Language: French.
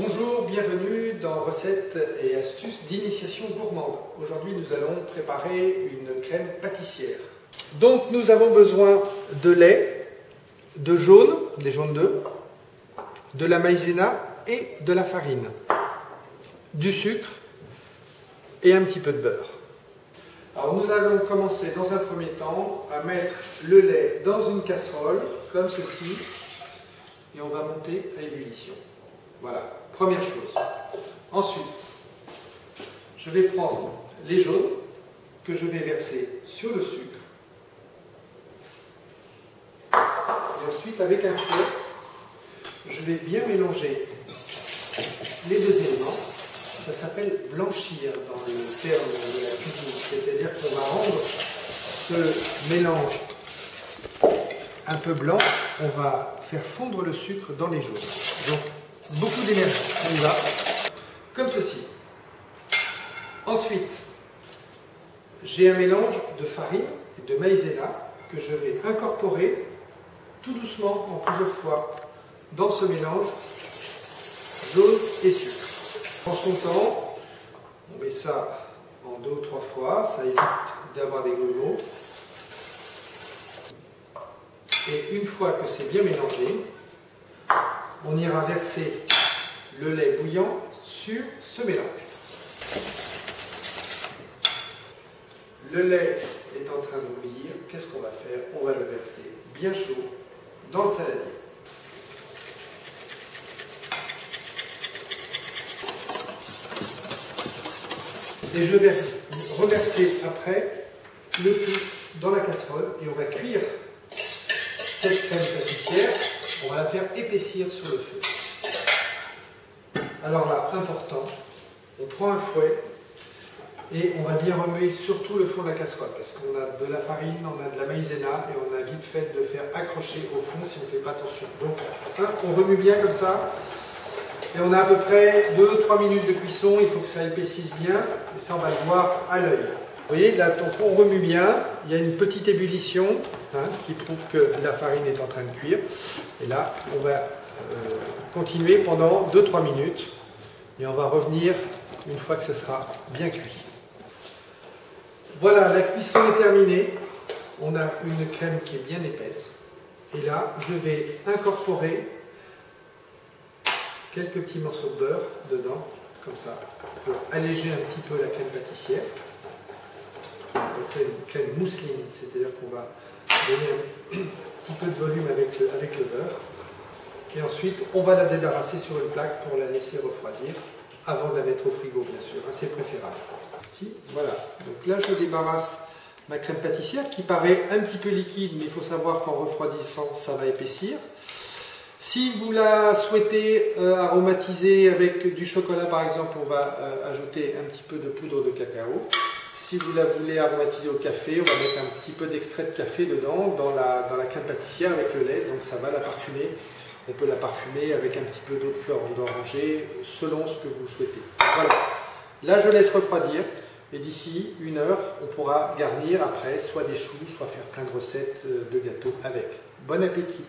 Bonjour, bienvenue dans Recettes et astuces d'initiation gourmande. Aujourd'hui, nous allons préparer une crème pâtissière. Donc, nous avons besoin de lait, de jaune, des jaunes d'œufs, de la maïzena et de la farine, du sucre et un petit peu de beurre. Alors, nous allons commencer dans un premier temps à mettre le lait dans une casserole, comme ceci, et on va monter à ébullition. Voilà, première chose. Ensuite, je vais prendre les jaunes que je vais verser sur le sucre. Et ensuite, avec un fouet, je vais bien mélanger les deux éléments. Ça s'appelle blanchir dans le terme de la cuisine. C'est-à-dire qu'on va rendre ce mélange un peu blanc. On va faire fondre le sucre dans les jaunes. Donc, beaucoup d'énergie, on y va, comme ceci. Ensuite, j'ai un mélange de farine et de maïzena que je vais incorporer tout doucement, en plusieurs fois, dans ce mélange jaune et sucre. En son temps, on met ça en 2 ou 3 fois, ça évite d'avoir des grumeaux. Et une fois que c'est bien mélangé, on ira verser le lait bouillant sur ce mélange. Le lait est en train de bouillir. Qu'est-ce qu'on va faire? On va le verser bien chaud dans le saladier. Et je vais reverser après le tout dans la casserole et on va cuire cette crème pâtissière. On va la faire épaissir sur le feu. Alors là, important, on prend un fouet et on va bien remuer surtout le fond de la casserole parce qu'on a de la farine, on a de la maïzena et on a vite fait de faire accrocher au fond si on ne fait pas attention. Donc, on remue bien comme ça et on a à peu près 2-3 minutes de cuisson. Il faut que ça épaississe bien et ça, on va le voir à l'œil. Vous voyez, là, on remue bien, il y a une petite ébullition, ce qui prouve que la farine est en train de cuire. Et là, on va continuer pendant 2-3 minutes et on va revenir une fois que ce sera bien cuit. Voilà, la cuisson est terminée. On a une crème qui est bien épaisse. Et là, je vais incorporer quelques petits morceaux de beurre dedans, comme ça, pour alléger un petit peu la crème pâtissière. C'est une crème mousseline, c'est-à-dire qu'on va donner un petit peu de volume avec le beurre. Et ensuite, on va la débarrasser sur une plaque pour la laisser refroidir, avant de la mettre au frigo, bien sûr, c'est préférable. Voilà, donc là je débarrasse ma crème pâtissière qui paraît un petit peu liquide, mais il faut savoir qu'en refroidissant, ça va épaissir. Si vous la souhaitez aromatiser avec du chocolat par exemple, on va ajouter un petit peu de poudre de cacao. Si vous la voulez aromatiser au café, on va mettre un petit peu d'extrait de café dedans, dans la crème pâtissière avec le lait, donc ça va la parfumer. On peut la parfumer avec un petit peu d'eau de fleur d'oranger, selon ce que vous souhaitez. Voilà. Là, je laisse refroidir, et d'ici 1 heure, on pourra garnir après, soit des choux, soit faire plein de recettes de gâteaux avec. Bon appétit!